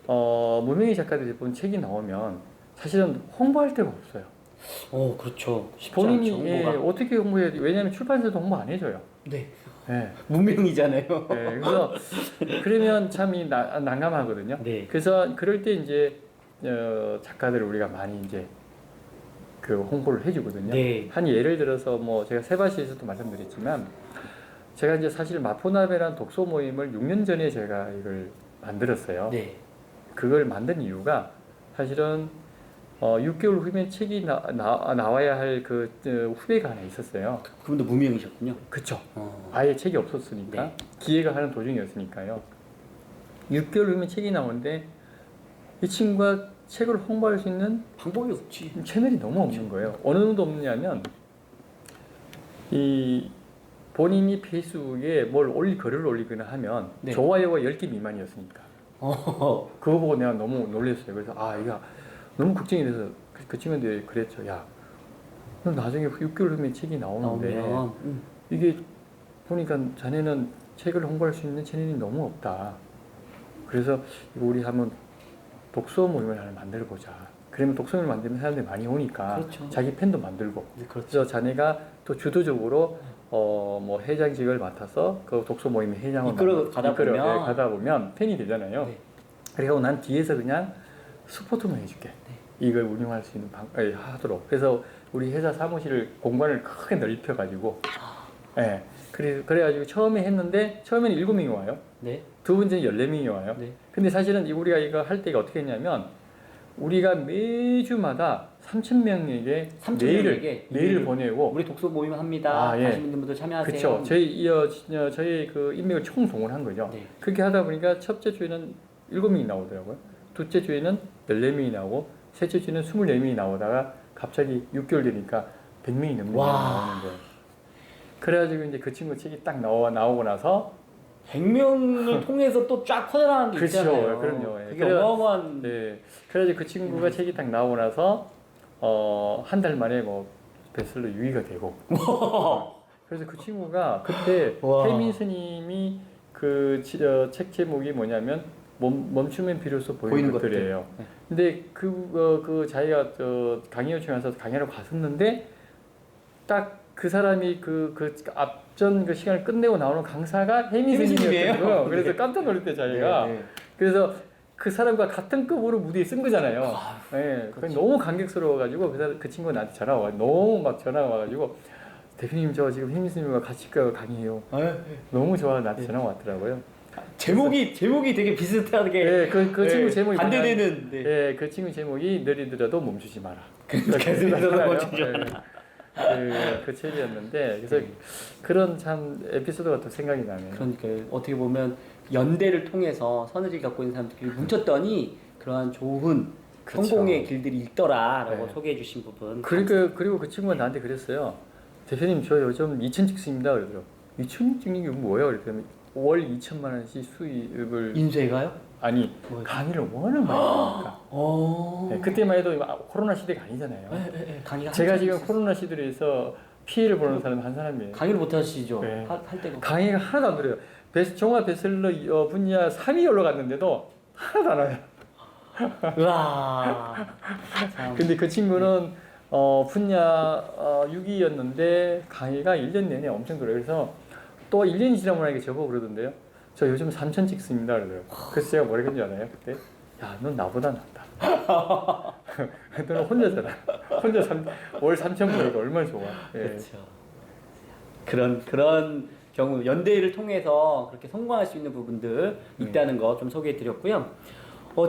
무명의 작가들이 본 책이 나오면 사실은 홍보할 데가 없어요. 그렇죠. 쉽지 본인이 않죠, 홍보가. 어떻게 홍보해야 돼? 왜냐하면 출판사도 홍보 안 해줘요. 네. 예. 무명이잖아요. 그래서 그러면 참 난감하거든요. 네. 그래서 그럴 때 이제 작가들을 우리가 많이 이제 그 홍보를 해주거든요. 네. 한 예를 들어서 뭐 제가 세바시에서도 말씀드렸지만 제가 이제 사실 마포나베라는 독서 모임을 6년 전에 제가 이걸 만들었어요. 네. 그걸 만든 이유가 사실은 6개월 후면 책이 나와야 할 그 후배가 하나 있었어요. 그분도 무명이셨군요. 그쵸. 어. 아예 책이 없었으니까 네. 기획을 하는 도중이었으니까요. 6개월 후면 책이 나오는데 이 친구가 책을 홍보할 수 있는 방법이 없지. 채널이 너무 없는 거예요. 어느 정도 없느냐면 이 본인이 페이스북에 뭘 글을 올리거나 하면 네. 좋아요가 10개 미만이었으니까 그거 보고 내가 너무 놀랐어요. 그래서 이거 너무 걱정이 돼서 그 친구한테 그랬죠. 야, 너 나중에 6개월 후면 책이 나오는데 이게 보니까 자네는 책을 홍보할 수 있는 채널이 너무 없다. 그래서 이거 우리 한번 독서 모임을 하나 만들어 보자. 그러면 독서 모임을 만들면 사람들이 많이 오니까 그렇죠. 자기 팬도 만들고. 네, 그렇죠. 그래서 자네가 또 주도적으로 뭐 회장직을 맡아서 그 독서 모임의 회장을 이끌어 가다 보면 팬이 되잖아요. 네. 그리고 난 뒤에서 그냥 서포트만 해줄게. 이걸 운영할 수 있는 하도록. 그래서 우리 회사 사무실 공간을 크게 넓혀가지고, 그래가지고 처음에 했는데 처음에는 7명이 와요. 네. 두 번째는 14명이 와요. 네. 근데 사실은 우리가 이거 할 때가 어떻게 했냐면 우리가 매주마다 3,000명에게 메일을 보내고 우리 독서 모임 합니다. 관심 있는 분들 참여하세요. 그렇죠. 저희 그 인맥을 총동원한 거죠. 네. 그렇게 하다 보니까 첫째 주에는 7명이 나오더라고요. 둘째 주에는 14명이 나오고 셋째 주에는 24명이 나오다가 갑자기 6개월 되니까 100명이 넘는 나오는 거예요. 그래가지고 이제 그 친구 책이 딱 나오고 나서 100명을 통해서 또 쫙 퍼져나가는 게 그렇죠. 있잖아요. 그럼요. 그게 어마어마한. 네. 그래가지고 그 친구가 책이 딱 나오고 나서 한 달 만에 뭐 베스트셀러 6위가 되고. 그래서 그 친구가 그때 혜민 스님이 그 책 제목이 뭐냐면 멈추면 비로소 보이는 것들이에요. 네. 근데 그 자기가 강의 요청해서 강의를 갔었는데 딱 그 사람이 그 앞전 그 시간을 끝내고 나오는 강사가 혜민 스님이었어요. 그래서 네. 깜짝 놀랐대 자기가. 네. 그래서 그 사람과 같은 급으로 무대에 쓴 거잖아요. 네, 그렇죠. 너무 감격스러워가지고 그 친구가 나한테 전화가 와. 너무 막 전화가 와가지고 대표님 저 지금 혜민 스님과 같이 강의해요. 너무 좋아 나한테 전화가 왔더라고요. 제목이 되게 비슷하게. 네, 그 친구 제목이 반대되는. 네, 그 친구 제목이 느리더라도 멈추지 마라. 느리더라도 멈추지 마라. 그 책이었는데 그래서 그런 참 에피소드가 또 생각이 나네요. 그러니까 어떻게 보면 연대를 통해서 선의를 갖고 있는 사람들끼리 뭉쳤더니 그러한 좋은 그쵸. 성공의 길들이 있더라라고 네. 소개해 주신 부분. 그리고 그 친구가 나한테 그랬어요. 대표님 저 요즘 2,000씩 씁니다. 그러더라고. 2,000씩 찍는 게 뭐예요? 그랬더니 월 2천만 원씩 수입을 인쇄가요? 아니 뭐예요? 강의를 워낙 많이 하니까. 네, 그때만 해도 코로나 시대가 아니잖아요. 강의가 제가 지금 코로나 시대에서 피해를 보는 사람 한 사람이에요. 강의를 못 하시죠. 네. 할 때가. 강의가 하나도 안 들어요. 종합 베스트셀러 분야 3위 올라갔는데도 하나도 안 와요. 으아. 참. 근데 그 친구는 분야 6위였는데 강의가 1년 내내 엄청 들어요. 그래서 또 1년이 지나고 나니까 저보고 그러던데요. 저 요즘 3천 찍습니다. 그러더라고요. 그래서 제가 뭐라 했는지 알아요? 그때? 야, 넌 나보다 낫다. 너는 혼자잖아. 혼자 월 3천 벌고 얼마나 좋아. 예. 그렇죠. 그런 경우 연대를 통해서 그렇게 성공할 수 있는 부분들 네. 있다는 거 좀 소개해 드렸고요.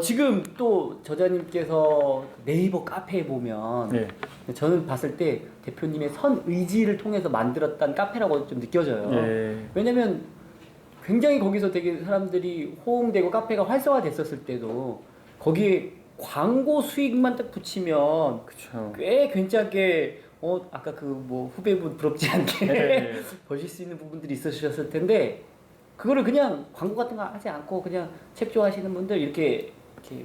지금 또 저자님께서 네이버 카페에 보면 네. 저는 봤을 때 대표님의 선 의지를 통해서 만들었던 카페라고 좀 느껴져요. 예. 왜냐면 굉장히 거기서 되게 사람들이 호응되고 카페가 활성화됐었을 때도 거기에 광고 수익만 딱 붙이면 그렇죠. 꽤 괜찮게 아까 그 뭐 후배분 부럽지 않게 네. 버실 수 있는 부분들이 있으셨을 텐데 그거를 그냥 광고 같은 거 하지 않고 그냥 책 좋아하시는 분들 이렇게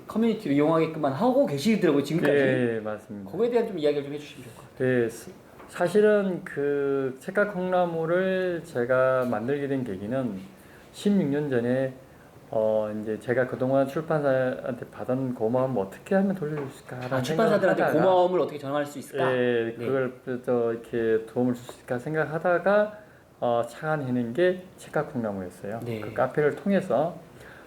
커뮤니티로 이용하게끔만 하고 계시더라고요 지금까지. 예, 맞습니다. 그거에 대한 좀 이야기를 좀 해주시면 좋을 것 같아요. 네, 사실은 그 책각 콩나물을 제가 만들게 된 계기는 16년 전에 이제 제가 그동안 출판사한테 받은 고마움 어떻게 하면 돌려줄 수 있을까라는 출판사들한테 생각을 하다가, 고마움을 어떻게 전할 수 있을까? 예, 네. 그걸 이렇게 도움을 줄 수 있을까 생각하다가 창안해낸 게 책각 콩나물이었어요. 네. 그 카페를 통해서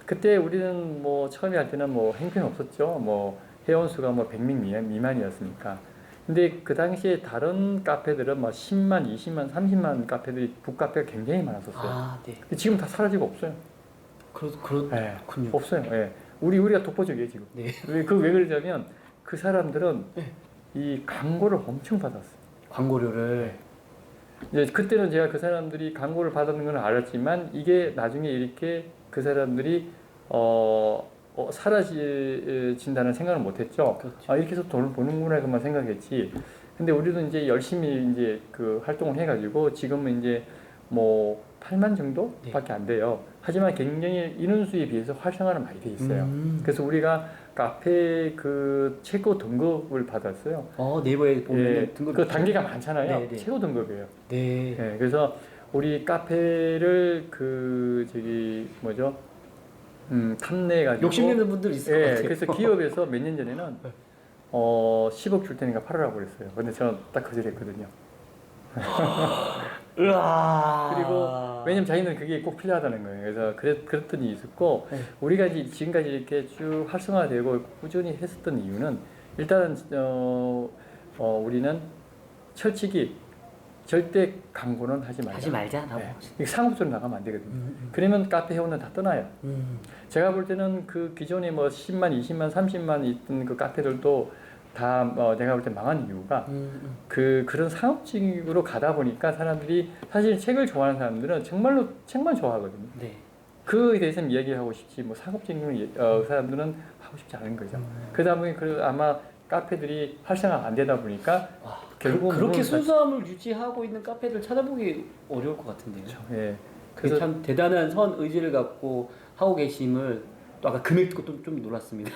그때 우리는 뭐 처음에 할 때는 뭐 행편이 없었죠. 뭐 회원 수가 뭐 100명 미만이었으니까. 근데 그 당시에 다른 카페들은 뭐 10만, 20만, 30만 카페들이 북카페가 굉장히 많았었어요. 아, 네. 근데 지금 다 사라지고 없어요. 예, 그렇군요. 없어요. 예. 우리가 독보적이에요 지금. 네. 왜 그러냐면 그 사람들은 이 광고를 엄청 받았어요. 광고료를. 이제 그때는 제가 그 사람들이 광고를 받았는 건 알았지만 이게 나중에 이렇게 그 사람들이 사라진다는 생각을 못했죠. 그렇죠. 이렇게 해서 돈을 버는구나 그만 생각했지. 근데 우리도 이제 열심히 이제 그 활동을 해가지고 지금은 이제 뭐 8만 정도밖에 안 돼요. 하지만 굉장히 인원수에 비해서 활성화는 많이 돼 있어요. 그래서 우리가 카페 그 최고 등급을 받았어요. 네이버에 보면 예, 등급 그 단계가 많잖아요. 네, 네. 최고 등급이에요. 네. 예, 그래서 우리 카페를 그 저기 뭐죠? 탐내가지고 욕심내는 분들 있을 것 예, 같아요. 그래서 기업에서 몇 년 전에는 10억 줄 테니까 팔으라고 그랬어요. 근데 저는 딱 거절했거든요. 으아. 그리고 왜냐면 자기는 그게 꼭 필요하다는 거예요. 그래서 그랬던 일이 있었고 네. 우리가 지금까지 이렇게 쭉 활성화되고 꾸준히 했었던 이유는 일단은 우리는 철칙이 절대 광고는 하지 말자. 하지 말자라고. 네. 이게 상업적으로 나가면 안 되거든요. 그러면 카페 회원은 다 떠나요. 제가 볼 때는 그 기존에 뭐 10만, 20만, 30만 있던 그 카페들도 다 내가 볼 때 망한 이유가 그런 상업적으로 가다 보니까 사람들이 사실 책을 좋아하는 사람들은 정말로 책만 좋아하거든요. 네. 그에 대해서는 이야기하고 싶지 뭐 상업적인 사람들은 하고 싶지 않은 거죠. 그러다 보니 아마 카페들이 활성화 안 되다 보니까 결국은 그렇게 물론 순수함을 유지하고 있는 카페들 찾아보기 어려울 것 같은데요. 그렇죠. 예. 그래서 참 대단한 선 의지를 갖고 하고 계심을 또 아까 금액 듣고 좀 놀랐습니다.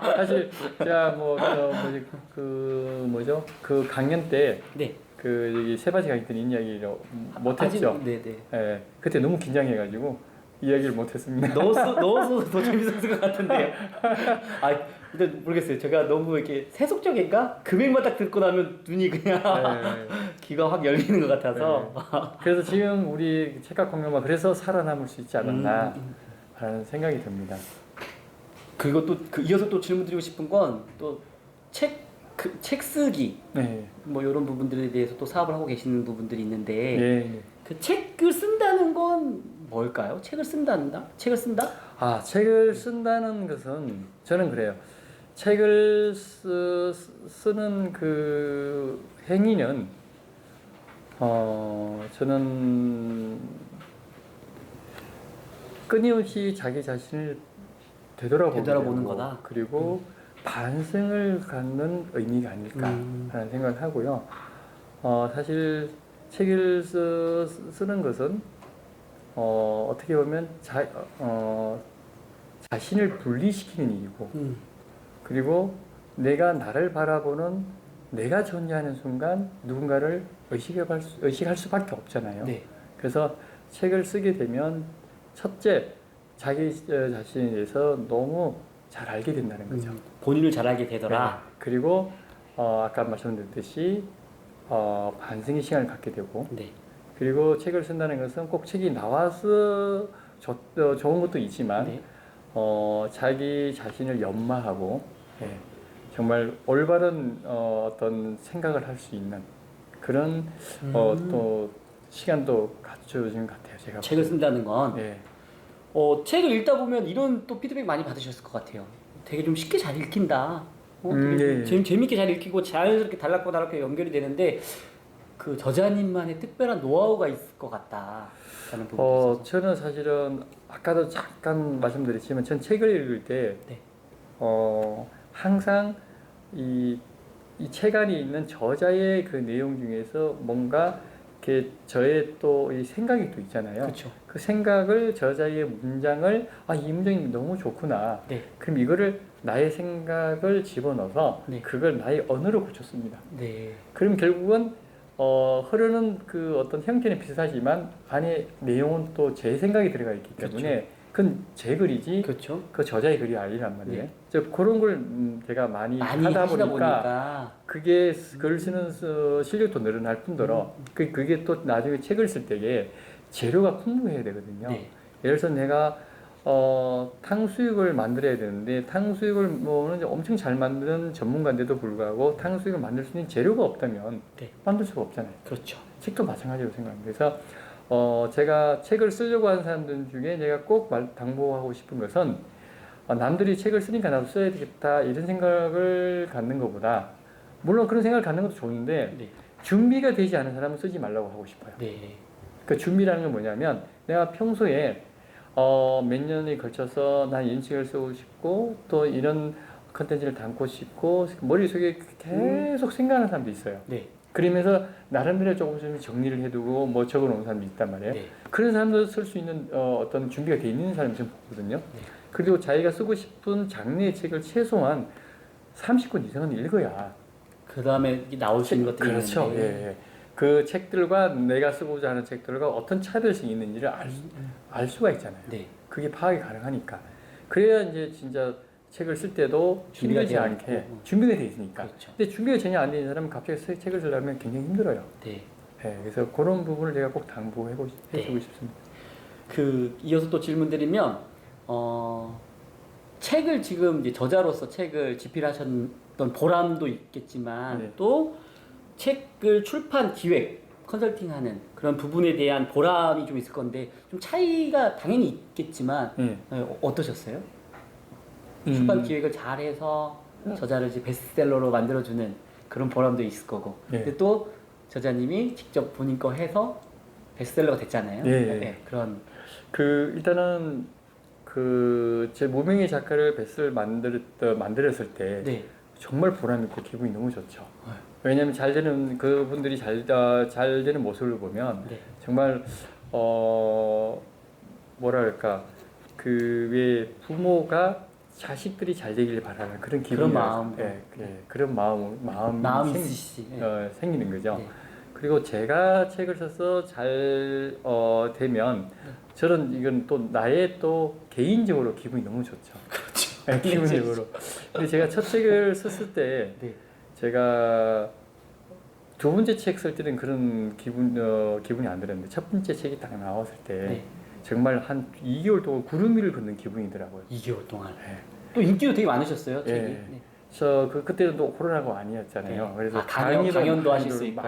사실 제가 뭐죠 그 강연 때 네. 그 여기 세바지 강의 때 이야기를 못했죠. 네네. 예. 그때 너무 긴장해가지고 이야기를 못했습니다. 넣어서 더 재밌었을 것 같은데요. 일단 모르겠어요. 제가 너무 이렇게 세속적인가? 금액만 딱 듣고 나면 눈이 그냥 네. 귀가 확 열리는 것 같아서. 그래서 지금 우리 책각 공룡만 그래서 살아남을 수 있지 않았나 라는 생각이 듭니다. 그리고 또 이어서 또 질문 드리고 싶은 건 또 책 쓰기 네. 뭐 이런 부분들에 대해서 또 사업을 하고 계시는 부분들이 있는데 예. 그 책을 쓴다는 건 뭘까요? 책을 쓴다? 책을 쓴다는 것은 저는 그래요. 책을 쓰는 그 행위는 저는 끊임없이 자기 자신을 되돌아보는 거다. 그리고 반성을 갖는 의미가 아닐까라는 생각을 하고요. 사실 책을 쓰는 것은 어떻게 보면 자신을 분리시키는 일이고 그리고 내가 나를 바라보는 내가 존재하는 순간 누군가를 의식할 수밖에 없잖아요. 네. 그래서 책을 쓰게 되면 첫째 자기 자신에 대해서 너무 잘 알게 된다는 거죠. 본인을 잘 알게 되더라. 네. 그리고 아까 말씀드렸듯이 반성의 시간을 갖게 되고 네. 그리고 책을 쓴다는 것은 꼭 책이 나와서 좋은 것도 있지만 네. 자기 자신을 연마하고 정말 올바른 어떤 생각을 할 수 있는 그런 또 시간도 갖춰진 것 같아요. 제가 책을 쓴다는 건 예. 책을 읽다 보면 이런 또 피드백 많이 받으셨을 것 같아요. 되게 좀 쉽게 잘 읽힌다. 되게 예. 재밌게 잘 읽히고 자연스럽게 단락과 연결이 되는데 그 저자님만의 특별한 노하우가 있을 것 같다라는 부분이 있어서. 저는 사실은 아까도 잠깐 말씀드렸지만 전 책을 읽을 때 네. 항상 이 책 안에 있는 저자의 그 내용 중에서 뭔가 이렇게 저의 또 이 생각이 또 있잖아요. 그렇죠. 그 생각을 저자의 문장을 이 문장이 너무 좋구나. 네. 그럼 이거를 나의 생각을 집어넣어서 네. 그걸 나의 언어로 고쳤습니다. 네. 그럼 결국은 흐르는 그 어떤 형태는 비슷하지만 안에 내용은 또 제 생각이 들어가 있기 때문에 그건 제 글이지 그렇죠. 그 저자의 글이 아니란 말이에요. 네. 그런 걸 제가 많이 하다 하시다 보니까 그게 글 쓰는 실력도 늘어날 뿐더러 그게 또 나중에 책을 쓸 때에 재료가 풍부해야 되거든요. 네. 예를 들어서 내가 탕수육을 만들어야 되는데 탕수육을 뭐는 엄청 잘 만드는 전문가인데도 불구하고 탕수육을 만들 수 있는 재료가 없다면 네. 만들 수가 없잖아요. 그렇죠. 책도 마찬가지로 생각합니다. 그래서 제가 책을 쓰려고 하는 사람들 중에 제가 꼭 당부하고 싶은 것은 남들이 책을 쓰니까 나도 써야 되겠다 이런 생각을 갖는 것보다 물론 그런 생각을 갖는 것도 좋은데 네. 준비가 되지 않은 사람은 쓰지 말라고 하고 싶어요. 네. 그 준비라는 건 뭐냐면 내가 평소에 몇 년에 걸쳐서 난 이런 책을 쓰고 싶고 또 이런 컨텐츠를 담고 싶고 머릿속에 계속 생각하는 사람도 있어요. 네. 그러면서 나름대로 조금씩 정리를 해두고 뭐 적어놓은 사람도 있단 말이에요. 네. 그런 사람도 쓸 수 있는 어떤 준비가 돼 있는 사람이 좀 보거든요. 네. 그리고 자기가 쓰고 싶은 장르의 책을 최소한 30권 이상은 읽어야 그 다음에 나올 수 있는 것들이 그렇죠. 있는데. 예. 그 책들과 내가 쓰고자 하는 책들과 어떤 차별성이 있는지를 알 수가 있잖아요. 네. 그게 파악이 가능하니까. 그래야 이제 진짜 책을 쓸 때도 준비가 힘들지 되어 않게 있고. 준비가 돼 있으니까. 그렇죠. 근데 준비가 전혀 안 되는 사람은 갑자기 책을 쓰려면 굉장히 힘들어요. 네. 예, 그래서 그런 부분을 제가 꼭 당부해주고 싶습니다. 이어서 또 질문 드리면 책을 지금 이제 저자로서 책을 집필하셨던 보람도 있겠지만 네. 또 책을 출판 기획 컨설팅하는 그런 부분에 대한 보람이 좀 있을 건데 좀 차이가 당연히 있겠지만 예. 어떠셨어요? 출판 기획을 잘해서 저자를 이제 베스트셀러로 만들어주는 그런 보람도 있을 거고 네. 근데 또 저자님이 직접 본인 거 해서 베스트셀러가 됐잖아요. 네. 그런 일단은 제 무명의 작가를 베스트를 만들었을 때 네. 정말 보람 있고 기분이 너무 좋죠. 네. 왜냐하면 잘 되는 그분들이 잘 되는 모습을 보면 네. 정말 뭐랄까 그 왜 부모가 자식들이 잘 되길 바라는 그런 기분이 그런 마음. 그런 마음이 있으시지. 생기는 거죠. 네. 그리고 제가 책을 써서 잘 되면 저는 이건 또 나의 또 개인적으로 기분이 너무 좋죠. 그렇죠. 기분적으로. 근데 제가 첫 책을 썼을 때 네. 제가 두 번째 책 쓸 때는 그런 기분이 안 들었는데 첫 번째 책이 딱 나왔을 때 네. 정말 한 2개월 동안 구름 위를 걷는 기분이더라고요. 2개월 동안. 네. 또 인기도 되게 많으셨어요, 책이. 예. 네. 그때는 또 코로나가 아니었잖아요. 네. 그래서 강연도 하실 수 있고.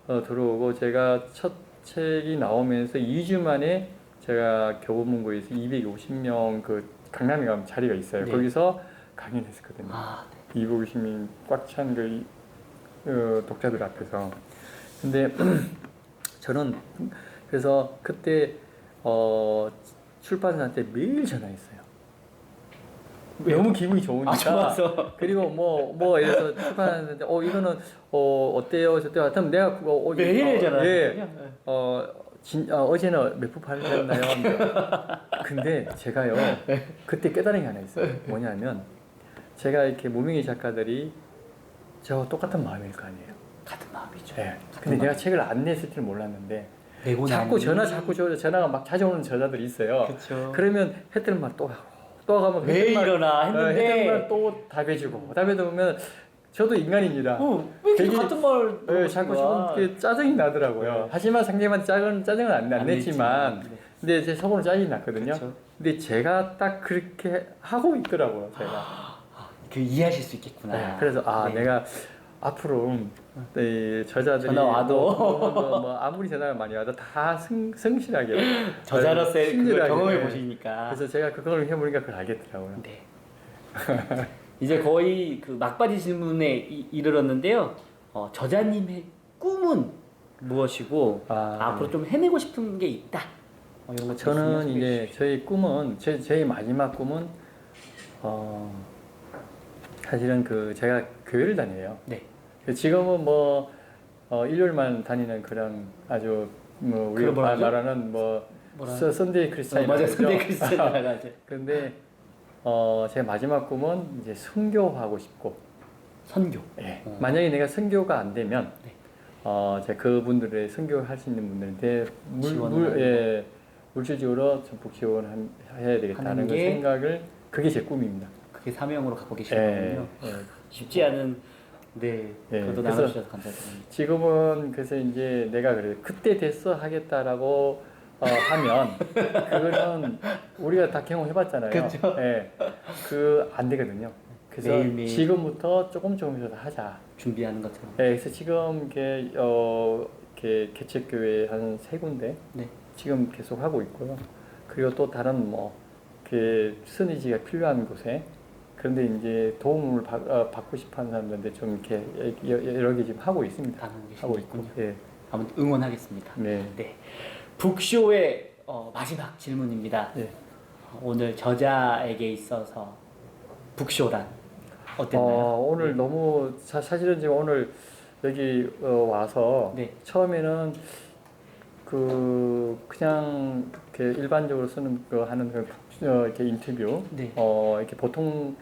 들어오고 제가 첫 책이 나오면서 2주 만에 제가 교보문고에서 250명 그 강남에 가면 자리가 있어요. 네. 거기서 강연했었거든요. 네. 250명 꽉 찬 그 독자들 앞에서. 근데 저는 그래서 그때 출판사한테 매일 전화했어요. 너무 기분이 좋으니까. 좋아서. 그리고 예를 들어서 출판하는데 이거는 어때요? 저때 같으면 내가 그거 매일 전화. 예. 어제는 몇 부 팔렸나요? 근데 제가요 그때 깨달은 게 하나 있어요. 뭐냐면 제가 이렇게 무명의 작가들이 저와 똑같은 마음일 거 아니에요. 같은 마음이죠. 예. 근데 내가 책을 안 냈을 줄 몰랐는데 내고 자꾸 나니. 전화가 막 찾아오는 저자들이 있어요. 그렇죠. 그러면 했던 말 또 하고 또 가면 왜 일어나 했는데 했던 말 또 답해주고 답해도 보면 저도 인간입니다. 왜 이렇게 되게- 같은 말 자꾸 조금 이렇게 짜증이 나더라고요. 네. 하지만 상대방 짜증은 안 냈지만 네. 근데 제 속으로 짜증이 났거든요. 그렇죠. 근데 제가 딱 그렇게 하고 있더라고요. 제가. 그 이해하실 수 있겠구나. 네, 그래서 네. 내가 앞으로 이 저자들이 전화 와도. 뭐 아무리 전화가 많이 와도 다 성실하게 저자로서의 그걸 친절하게. 경험해 보시니까. 그래서 제가 그걸 해보니까 그걸 알겠더라고요. 네. 이제 거의 그 막바지 질문에 이르렀는데요. 저자님의 꿈은 무엇이고 앞으로 좀 해내고 싶은 게 있다. 이런 것 저는 이제 저희 꿈은 제 마지막 꿈은 사실은 그 제가 교회를 다녀요. 네. 지금은 뭐 일요일만 다니는 그런 아주 뭐 우리가 그걸 뭐라죠? 말하는 뭐 뭐라? 선데이 크리스찬이 맞아요. 선대 크리스찬이라고 하죠. 근데 제 마지막 꿈은 이제 선교하고 싶고 선교. 예. 만약에 내가 선교가 안 되면 네. 제가 그분들의 선교할 수 있는 분들한테 지원을 물질적으로 전폭 지원해야 되겠다는 하는 그 게 생각을 그게 제 꿈입니다. 그게 사명으로 갖고 계시는군요. 예. 쉽지 않은 네. 예. 그것도 그래서 나눠주셔서 감사드립니다. 지금은 그래서 이제 내가 그래 그때 됐어 하겠다라고 하면 그거는 우리가 다 경험해봤잖아요. 그쵸. 예. 그 안 되거든요. 그래서 매일매일. 지금부터 조금이라도 하자. 준비하는 것처럼. 예. 그래서 지금 이렇게 개척교회 한 3군데 네. 지금 계속 하고 있고요. 그리고 또 다른 뭐 이렇게 선의지가 필요한 곳에 그런데 이제 도움을 받고 싶어하는 사람들한테 좀 이렇게 여러 개 지금 하고 있습니다. 하고 있군요. 예. 아무튼 응원하겠습니다. 네. 네. 북쇼의 마지막 질문입니다. 예. 오늘 저자에게 있어서 북쇼란 어땠나요? 오늘 너무 사실은 지금 오늘 여기 와서 네. 처음에는 그냥 이렇게 일반적으로 쓰는 하는 이렇게 인터뷰 네. 이렇게 보통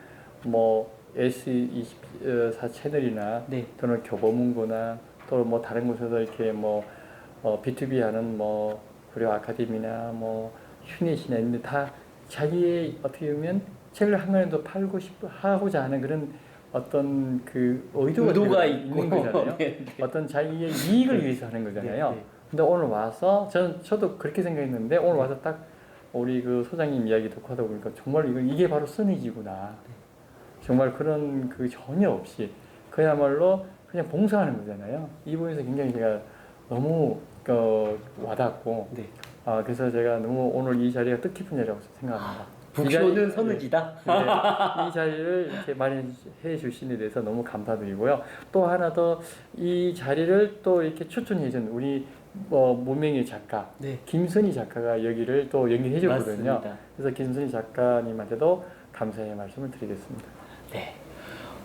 뭐 S24 채널이나 네. 또는 교보문고나 또 뭐 다른 곳에서 이렇게 뭐 B2B 하는 뭐 고려 아카데미나 뭐 휴넷이나 이런 데 다 자기의 어떻게 보면 책을 한 권이라도 팔고 싶어 하고자 하는 그런 어떤 그 의도가 있는 거잖아요. 네, 네. 어떤 자기의 이익을 위해서 하는 거잖아요. 네, 네. 근데 오늘 와서 저도 그렇게 생각했는데 오늘 와서 딱 우리 그 소장님 이야기 듣고 하다 보니까 정말 이게 바로 선의지구나. 정말 그런 그 전혀 없이 그야말로 그냥 봉사하는 거잖아요. 이 부분에서 굉장히 제가 너무 와닿고 네. 그래서 제가 너무 오늘 이 자리가 뜻깊은 자리라고 생각합니다. 북쇼는 선의지다. 이 자리를 이렇게 마련해 주신 데 대해서 너무 감사드리고요. 또 하나 더 이 자리를 또 이렇게 추천해 준 우리 무명의 작가 네. 김선희 작가가 여기를 또 연결해 줬거든요. 맞습니다. 그래서 김선희 작가님한테도 감사의 말씀을 드리겠습니다. 네.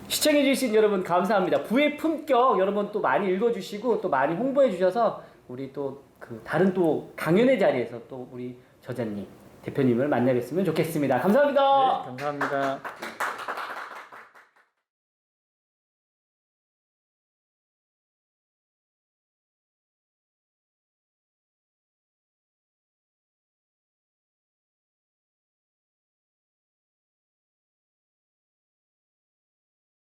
시청해주신 여러분 감사합니다. 부의 품격 여러분 또 많이 읽어주시고 또 많이 홍보해 주셔서 우리 또 그 다른 또 강연의 자리에서 또 우리 저자님 대표님을 만나뵀으면 좋겠습니다. 감사합니다. 네, 감사합니다.